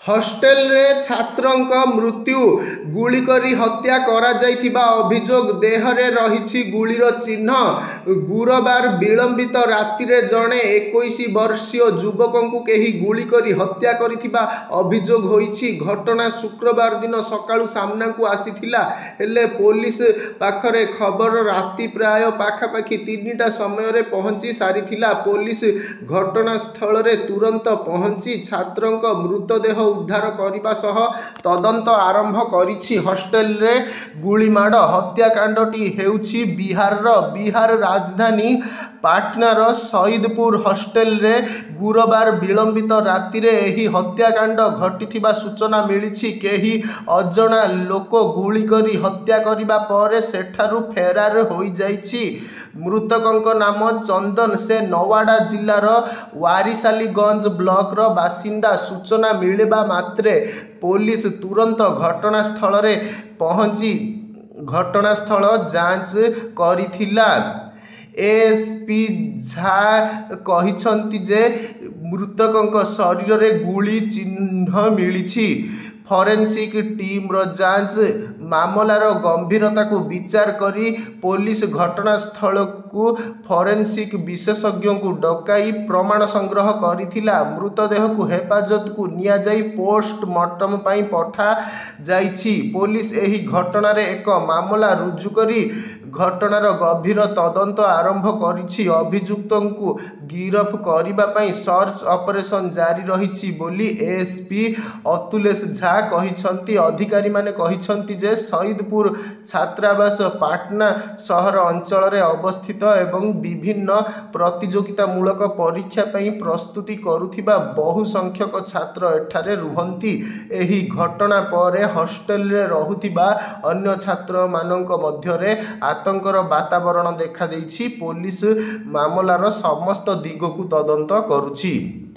Hostel रे छात्रंक मृत्यु गुलिकरी हत्या करा जाइथिबा अभियोग देहरे रहिछि गुलीर चिन्ह। गुरुवार विलंबित राति रे जणे 21 वर्षीय युवकंकु केही गुलिकरी हत्या करिथिबा अभियोग होइछि। घटना शुक्रवार दिन सकाळु सामनाकु आसीथिला हेले पुलिस पाखरे खबर राति प्राय पाखापाखि 3टा समय रे पहुंची सारिथिला। पुलिस घटनास्थल रे तुरंत पहुंची छात्रंक मृतदेह उद्धार करने सह तदंत आरंभ करिछि। हॉस्टेल रे गुलीमाड़ हत्याकांडटी हेउछि बिहार राजधानी पाटनार शहीदपुर हॉस्टेल रे गुरुवार विलंबित राति रे एही हत्याकांड घटिथिबा सूचना मिलिछि। केही अजणा लोक गुली करी हत्या करिबा परे सेठारु फेरार होई जाइछि। मृतकंक नाम चंदन, से नवाड़ा जिलार वारिसालीगंज ब्लॉक रो बासिंदा। सूचना मिलवा मात्रे पुलिस तुरंत घटनास्थल रे पहुंची घटनास्थल जांच करिथिला। एएसपी झा कहिसंती जे मृतकंक शरीर रे गुली चिन्ह मिलिछि। फॉरेंसिक टीम रो जांच मामलार गंभीरता को विचार करी पुलिस घटनास्थल को फॉरेंसिक विशेषज्ञ को डकाई प्रमाण संग्रह करिथिला। मृतदेह को हेफाजत को निया जाई पोस्टमार्टम पई पठा जाइछि। पुलिस एही घटना रे एक मामला रुजु करी घटनार गंभीर तदंत आरंभ करिछि। अभियुक्तों को गिरफ करिबा पई सर्च ऑपरेशन जारी रहिछि बोली एएसपी अतुलेश झा कहिसंती। अधिकारी माने कहिसंती जे शहीदपुर छात्रावास पाटना शहर अंचल रे अवस्थित एवं विभिन्न प्रतियोगितामूलक परीक्षा पई प्रस्तुति करुथिबा बहु संख्यक छात्र एठारे रुहंती। एही घटना परे हॉस्टेल रे रहुथिबा अन्य छात्र मानक मध्यरे आतंकर वातावरण देखा देइछि। पुलिस मामलार समस्त दिगकु तदंत करुछि।